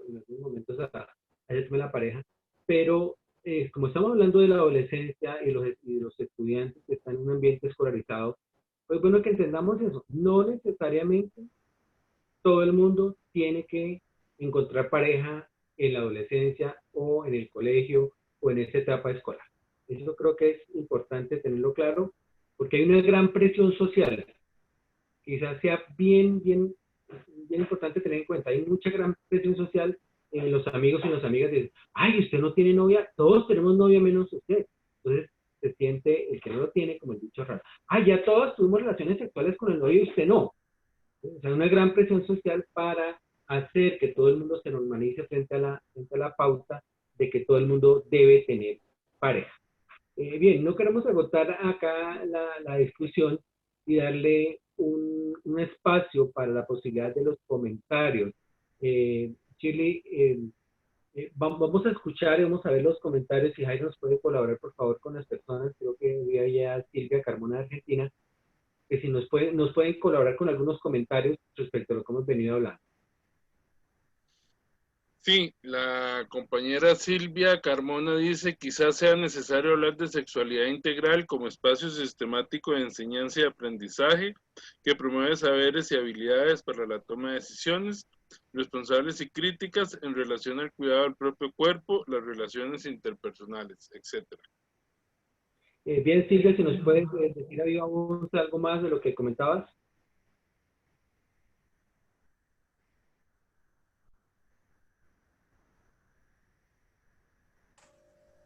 momentos a tener la pareja, pero como estamos hablando de la adolescencia y los estudiantes que están en un ambiente escolarizado, pues bueno que entendamos eso. No necesariamente todo el mundo tiene que encontrar pareja en la adolescencia o en el colegio o en esa etapa escolar. Eso creo que es importante tenerlo claro, porque hay una gran presión social. Quizás sea bien importante tener en cuenta. Hay mucha gran presión social en los amigos y las amigas. Dicen, ay, usted no tiene novia, todos tenemos novia menos usted. Entonces se siente el que no lo tiene como el dicho raro. Ay, ya todos tuvimos relaciones sexuales con el novio y usted no. O sea, una gran presión social para hacer que todo el mundo se normalice frente a la pauta de que todo el mundo debe tener pareja. Bien, no queremos agotar acá la discusión y darle un espacio para la posibilidad de los comentarios. Shirley, vamos a escuchar y vamos a ver los comentarios. Si Jairo nos puede colaborar, por favor, con las personas. Creo que vi allá a Silvia Carmona de Argentina, que si nos pueden colaborar con algunos comentarios respecto a lo que hemos venido hablando. Sí, la compañera Silvia Carmona dice, quizás sea necesario hablar de sexualidad integral como espacio sistemático de enseñanza y aprendizaje que promueve saberes y habilidades para la toma de decisiones responsables y críticas en relación al cuidado del propio cuerpo, las relaciones interpersonales, etc. Bien, Silvia, si nos puedes decir a viva voz algo más de lo que comentabas.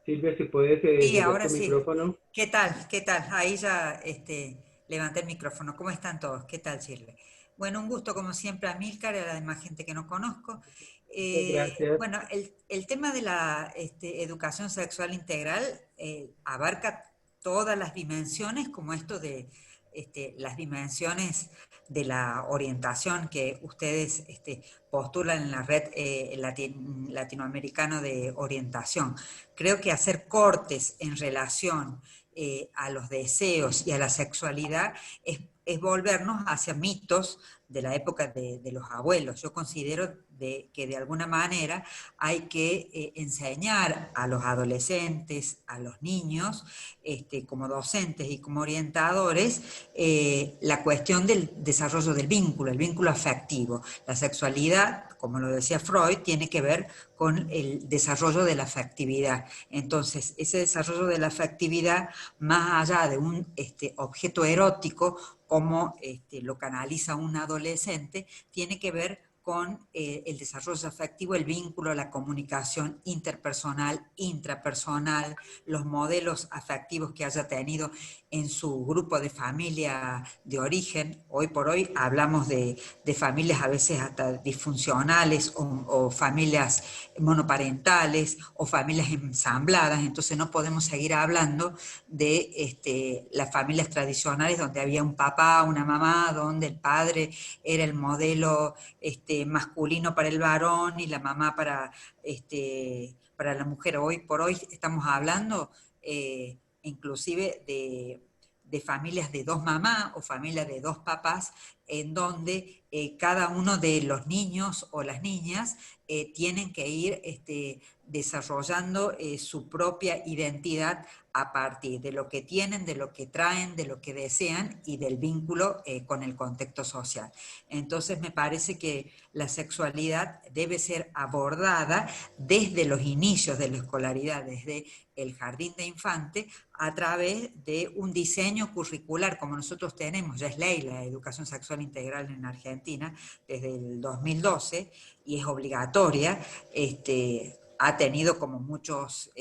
Silvia, si puedes Sí, encender ahora tu sí. micrófono. ¿Qué tal? ¿Qué tal? Ahí ya levanté el micrófono. ¿Cómo están todos? ¿Qué tal, Shirley? Bueno, un gusto como siempre a Milcar y a la demás gente que no conozco. Muchas gracias. Bueno, el tema de la educación sexual integral abarca todas las dimensiones, como esto de las dimensiones de la orientación que ustedes postulan en la red latinoamericana de orientación. Creo que hacer cortes en relación a los deseos y a la sexualidad es volvernos hacia mitos de la época de los abuelos. Yo considero que de alguna manera hay que enseñar a los adolescentes, a los niños, como docentes y como orientadores, la cuestión del desarrollo del vínculo, el vínculo afectivo. La sexualidad, como lo decía Freud, tiene que ver con el desarrollo de la afectividad. Entonces, ese desarrollo de la afectividad, más allá de un objeto erótico, como lo canaliza un adolescente, tiene que ver con el desarrollo afectivo, el vínculo, la comunicación interpersonal, intrapersonal, los modelos afectivos que haya tenido en su grupo de familia de origen. Hoy por hoy hablamos de familias a veces hasta disfuncionales o familias monoparentales o familias ensambladas, entonces no podemos seguir hablando de las familias tradicionales donde había un papá, una mamá, donde el padre era el modelo masculino para el varón y la mamá para la mujer. Hoy por hoy estamos hablando inclusive de familias de dos mamás o familias de dos papás, en donde cada uno de los niños o las niñas tienen que ir desarrollando su propia identidad a partir de lo que tienen, de lo que traen, de lo que desean y del vínculo con el contexto social. Entonces me parece que la sexualidad debe ser abordada desde los inicios de la escolaridad, desde el jardín de infante, a través de un diseño curricular como nosotros tenemos, ya es ley la educación sexual integral en Argentina desde el 2012 y es obligatoria, ha tenido como muchos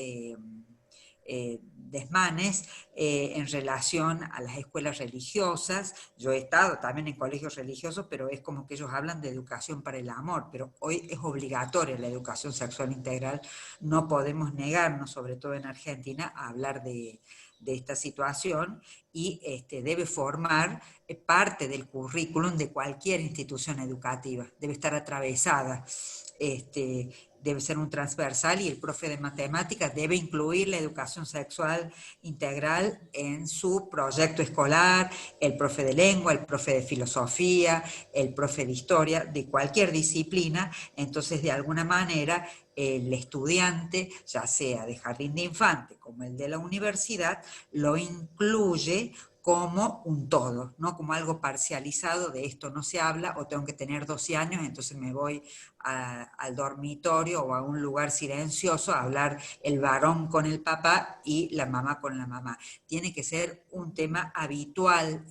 desmanes en relación a las escuelas religiosas. Yo he estado también en colegios religiosos, pero es como que ellos hablan de educación para el amor, pero hoy es obligatoria la educación sexual integral. No podemos negarnos, sobre todo en Argentina, a hablar de esta situación y debe formar parte del currículum de cualquier institución educativa, debe estar atravesada debe ser un transversal, y el profe de matemáticas debe incluir la educación sexual integral en su proyecto escolar, el profe de lengua, el profe de filosofía, el profe de historia, de cualquier disciplina. Entonces, de alguna manera, el estudiante, ya sea de jardín de infante como el de la universidad, lo incluye como un todo, no como algo parcializado, de esto no se habla, o tengo que tener 12 años, entonces me voy al dormitorio o a un lugar silencioso a hablar el varón con el papá y la mamá con la mamá. Tiene que ser un tema habitual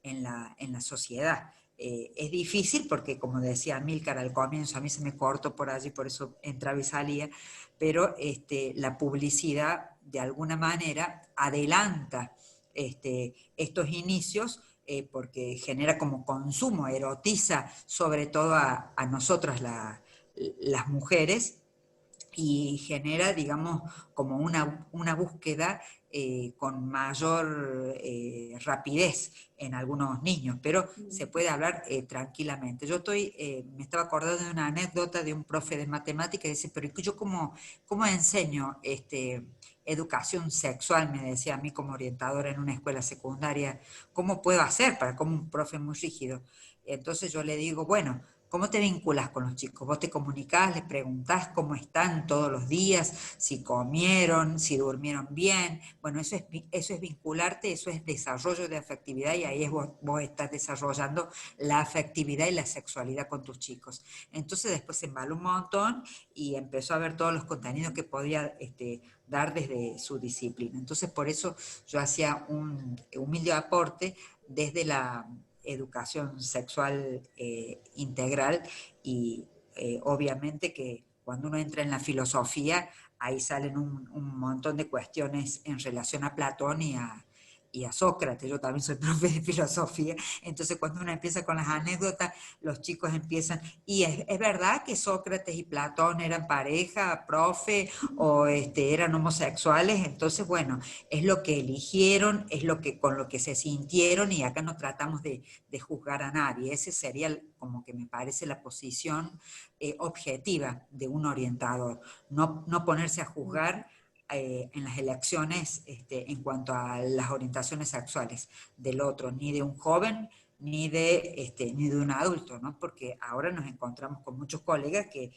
en la sociedad. Es difícil porque, como decía Amílcar al comienzo, a mí se me cortó por allí, por eso entraba y salía, pero la publicidad de alguna manera adelanta estos inicios, porque genera como consumo, erotiza sobre todo a nosotras las mujeres, y genera, digamos, como una búsqueda con mayor rapidez en algunos niños, pero se puede hablar tranquilamente. Yo me estaba acordando de una anécdota de un profe de matemáticas que dice, pero yo cómo enseño educación sexual, me decía a mí como orientadora en una escuela secundaria, ¿cómo puedo hacer para como un profe muy rígido? Entonces yo le digo, bueno, ¿cómo te vinculas con los chicos? ¿Vos te comunicás, les preguntás cómo están todos los días, si comieron, si durmieron bien? Bueno, eso es vincularte, eso es desarrollo de afectividad, y ahí vos estás desarrollando la afectividad y la sexualidad con tus chicos. Entonces después se embaló un montón y empezó a ver todos los contenidos que podía dar desde su disciplina. Entonces por eso yo hacía un humilde aporte desde la educación sexual integral, y obviamente que cuando uno entra en la filosofía, ahí salen un montón de cuestiones en relación a Platón y a Sócrates. Yo también soy profe de filosofía, entonces cuando uno empieza con las anécdotas, los chicos empiezan, y es verdad que Sócrates y Platón eran pareja, profe, o eran homosexuales. Entonces, bueno, es lo que eligieron, es con lo que se sintieron, y acá no tratamos de juzgar a nadie. Ese sería como que me parece la posición objetiva de un orientador, no ponerse a juzgar en las elecciones en cuanto a las orientaciones sexuales del otro, ni de un joven, ni de un adulto, ¿no? Porque ahora nos encontramos con muchos colegas que,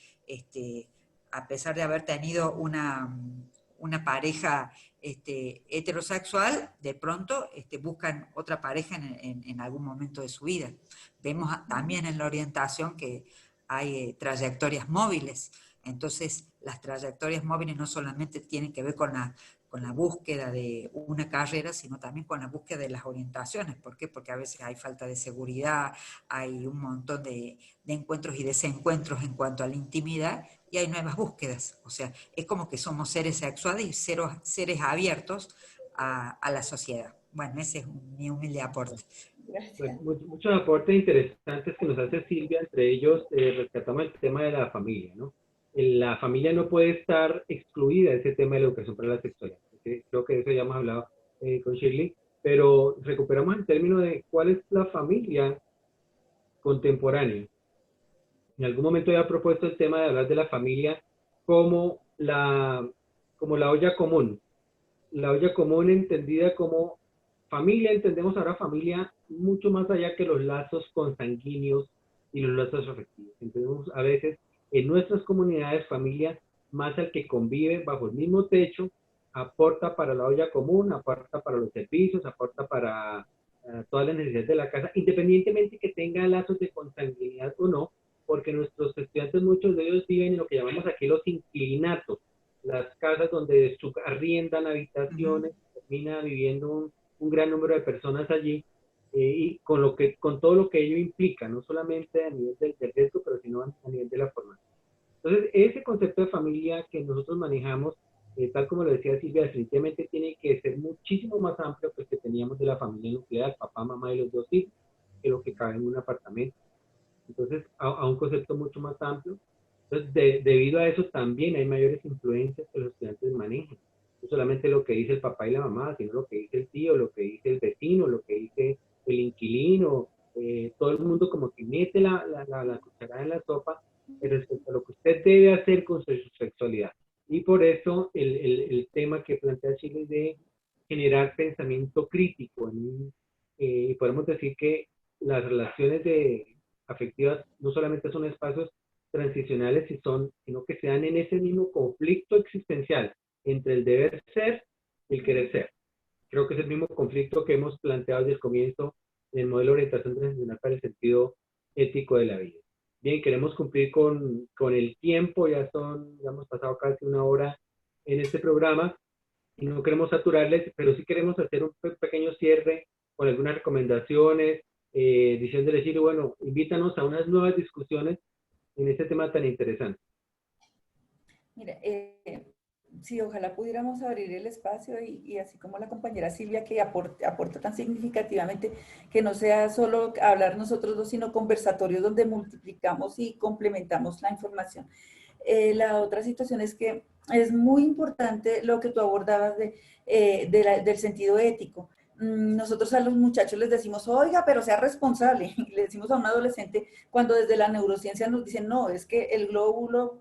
a pesar de haber tenido una pareja heterosexual, de pronto buscan otra pareja en algún momento de su vida. Vemos también en la orientación que hay trayectorias móviles. Entonces, las trayectorias móviles no solamente tienen que ver con la búsqueda de una carrera, sino también con la búsqueda de las orientaciones. ¿Por qué? Porque a veces hay falta de seguridad, hay un montón de encuentros y desencuentros en cuanto a la intimidad, y hay nuevas búsquedas. O sea, es como que somos seres sexuales y seres abiertos a la sociedad. Bueno, ese es mi humilde aporte. Pues muchos aportes interesantes que nos hace Silvia, entre ellos rescatamos el tema de la familia, ¿no? La familia no puede estar excluida de ese tema de la educación para la sexualidad. Creo que de eso ya hemos hablado con Shirley, pero recuperamos el término de cuál es la familia contemporánea. En algún momento ya he propuesto el tema de hablar de la familia como como la olla común. La olla común entendida como familia, entendemos ahora familia mucho más allá que los lazos consanguíneos y los lazos afectivos. Entendemos a veces en nuestras comunidades familia más al que convive bajo el mismo techo, aporta para la olla común, aporta para los servicios, aporta para todas las necesidades de la casa, independientemente que tenga lazos de consanguinidad o no, porque nuestros estudiantes, muchos de ellos viven en lo que llamamos aquí los inquilinatos, las casas donde arriendan habitaciones, termina viviendo un gran número de personas allí, y con todo lo que ello implica, no solamente a nivel del riesgo, pero sino a nivel de la formación. Entonces, ese concepto de familia que nosotros manejamos, tal como lo decía Silvia, definitivamente tiene que ser muchísimo más amplio que el que teníamos de la familia nuclear, papá, mamá y los dos hijos, que lo que cabe en un apartamento. Entonces, a un concepto mucho más amplio. Entonces, debido a eso también hay mayores influencias que los estudiantes manejan. No solamente lo que dice el papá y la mamá, sino lo que dice el tío, lo que dice el vecino, lo que dice el inquilino. Todo el mundo como que mete la cucharada en la sopa respecto a lo que usted usted debe hacer con su sexualidad. Y por eso el tema que plantea Chile es de generar pensamiento crítico. Y podemos decir que las relaciones afectivas no solamente son espacios transicionales, sino que se dan en ese mismo conflicto existencial entre el deber ser y el querer ser. Creo que es el mismo conflicto que hemos planteado desde el comienzo en el modelo de orientación transicional para el sentido ético de la vida. Bien, queremos cumplir con el tiempo, ya hemos pasado casi una hora en este programa y no queremos saturarles, pero sí queremos hacer un pequeño cierre con algunas recomendaciones, diciéndoles, Chile, bueno, invítanos a unas nuevas discusiones en este tema tan interesante. Mira, sí, ojalá pudiéramos abrir el espacio y así como la compañera Silvia que aporta tan significativamente, que no sea solo hablar nosotros dos, sino conversatorios donde multiplicamos y complementamos la información. La otra situación es que es muy importante lo que tú abordabas del sentido ético. Nosotros a los muchachos les decimos, oiga, pero sea responsable. Y le decimos a un adolescente cuando desde la neurociencia nos dicen, no, es que el glóbulo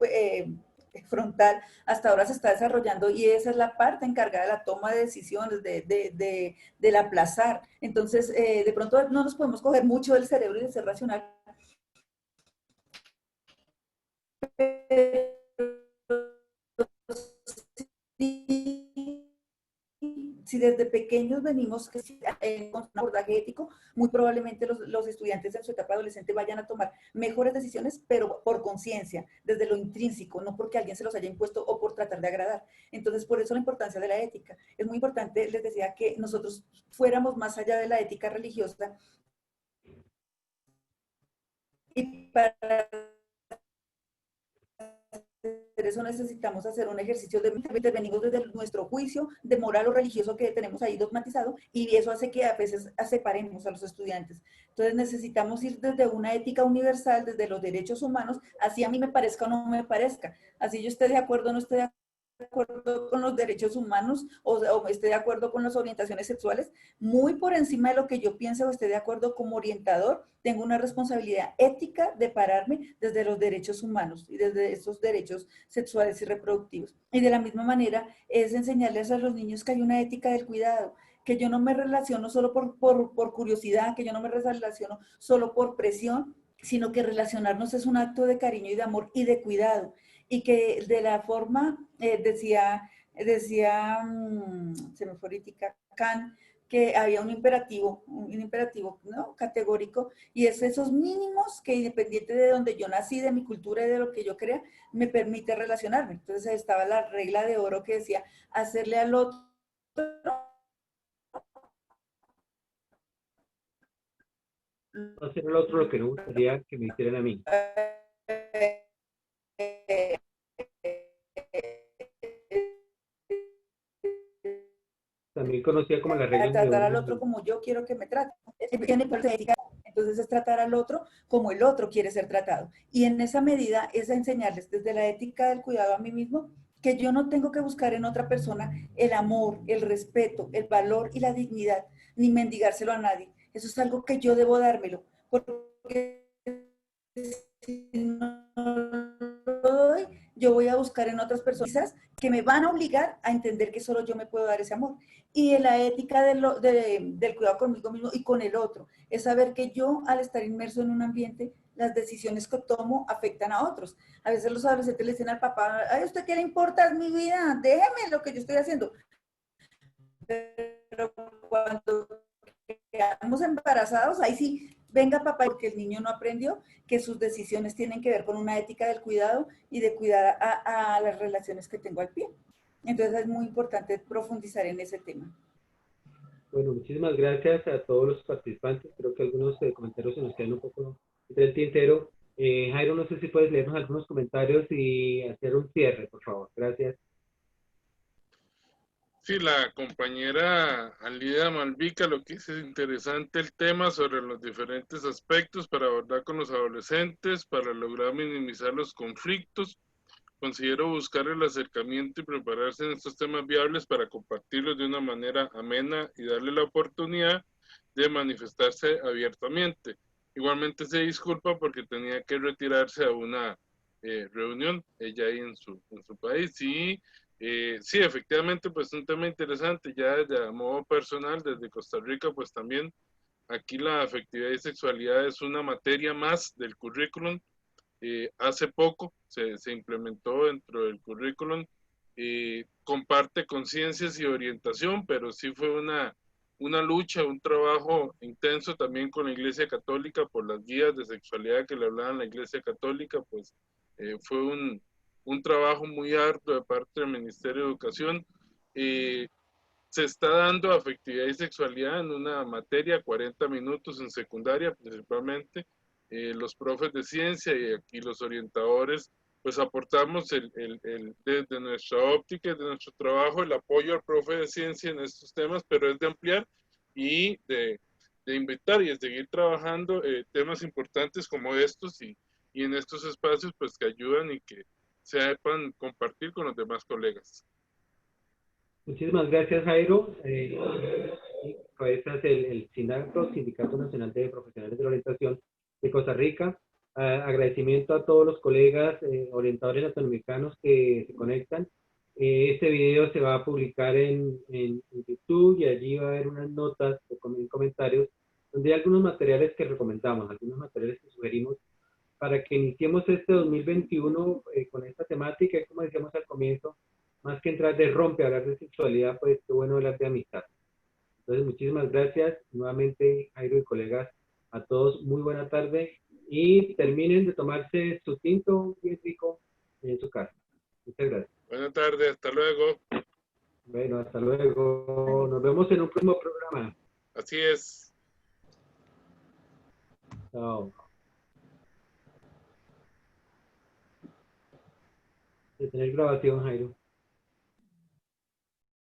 frontal hasta ahora se está desarrollando y esa es la parte encargada de la toma de decisiones, del aplazar. Entonces, de pronto no nos podemos coger mucho del cerebro y de ser racional. Si desde pequeños venimos con un abordaje ético, muy probablemente los estudiantes en su etapa adolescente vayan a tomar mejores decisiones, pero por conciencia, desde lo intrínseco, no porque alguien se los haya impuesto o por tratar de agradar. Entonces, por eso la importancia de la ética. Es muy importante, les decía, que nosotros fuéramos más allá de la ética religiosa y para eso necesitamos hacer un ejercicio de venimos desde nuestro juicio de moral o religioso que tenemos ahí dogmatizado y eso hace que a veces separemos a los estudiantes. Entonces necesitamos ir desde una ética universal, desde los derechos humanos, así a mí me parezca o no me parezca, así yo esté de acuerdo o no esté de acuerdo con los derechos humanos o esté de acuerdo con las orientaciones sexuales, muy por encima de lo que yo piense o esté de acuerdo como orientador, tengo una responsabilidad ética de pararme desde los derechos humanos y desde esos derechos sexuales y reproductivos. Y de la misma manera es enseñarles a los niños que hay una ética del cuidado, que yo no me relaciono solo por curiosidad, que yo no me relaciono solo por presión, sino que relacionarnos es un acto de cariño y de amor y de cuidado. Y que de la forma, decía se me fue ahorita, Kant, que había un imperativo, ¿no? Categórico, y es esos mínimos que independiente de donde yo nací, de mi cultura y de lo que yo crea, me permite relacionarme. Entonces estaba la regla de oro que decía, hacerle al otro hacer al otro lo que no gustaría que me hicieran a mí. También conocida como la regla de tratar al otro como yo quiero que me trate. Entonces es tratar al otro como el otro quiere ser tratado. Y en esa medida es enseñarles desde la ética del cuidado a mí mismo que yo no tengo que buscar en otra persona el amor, el respeto, el valor y la dignidad, ni mendigárselo a nadie. Eso es algo que yo debo dármelo, porque si no lo doy, yo voy a buscar en otras personas que me van a obligar a entender que solo yo me puedo dar ese amor. Y en la ética del cuidado conmigo mismo y con el otro, es saber que yo, al estar inmerso en un ambiente, las decisiones que tomo afectan a otros. A veces los adolescentes le dicen al papá, ¿a usted qué le importa? Es mi vida, déjeme lo que yo estoy haciendo. Pero cuando quedamos embarazados, ahí sí, venga papá, porque el niño no aprendió que sus decisiones tienen que ver con una ética del cuidado y de cuidar a las relaciones que tengo al pie. Entonces es muy importante profundizar en ese tema. Bueno, muchísimas gracias a todos los participantes. Creo que algunos comentarios se nos quedan un poco entre el tintero. Jairo, no sé si puedes leernos algunos comentarios y hacer un cierre, por favor. Gracias. Sí, la compañera Alida Malvica lo que dice es interesante el tema sobre los diferentes aspectos para abordar con los adolescentes, para lograr minimizar los conflictos. Considero buscar el acercamiento y prepararse en estos temas viables para compartirlos de una manera amena y darle la oportunidad de manifestarse abiertamente. Igualmente se disculpa porque tenía que retirarse a una reunión, ella ahí en su país. Y sí, efectivamente, pues un tema interesante, ya de modo personal, desde Costa Rica, pues también aquí la afectividad y sexualidad es una materia más del currículum. Hace poco se implementó dentro del currículum, comparte conciencias y orientación, pero sí fue una lucha, un trabajo intenso también con la Iglesia Católica por las guías de sexualidad que le hablaban la Iglesia Católica, pues fue un trabajo muy arduo de parte del Ministerio de Educación. Se está dando afectividad y sexualidad en una materia, 40 minutos en secundaria principalmente. Los profes de ciencia y aquí los orientadores, pues aportamos desde nuestra óptica, desde nuestro trabajo, el apoyo al profe de ciencia en estos temas, pero es de ampliar y de invitar y de seguir trabajando temas importantes como estos y en estos espacios pues que ayudan y que sepan compartir con los demás colegas. Muchísimas gracias, Jairo. Cabezas el SINAPRO, Sindicato Nacional de Profesionales de la Orientación de Costa Rica. Agradecimiento a todos los colegas orientadores latinoamericanos que se conectan. Este video se va a publicar en YouTube y allí va a haber unas notas o comentarios donde hay algunos materiales que recomendamos, algunos materiales que sugerimos para que iniciemos este 2021 con esta temática, como decíamos al comienzo, más que entrar de rompe, hablar de sexualidad, pues qué bueno hablar de amistad. Entonces, muchísimas gracias nuevamente, Jairo y colegas, a todos, muy buena tarde y terminen de tomarse su tinto bien rico en su casa. Muchas gracias. Buenas tardes, hasta luego. Bueno, hasta luego. Nos vemos en un próximo programa. Así es. Chao. De tener grabación, Jairo.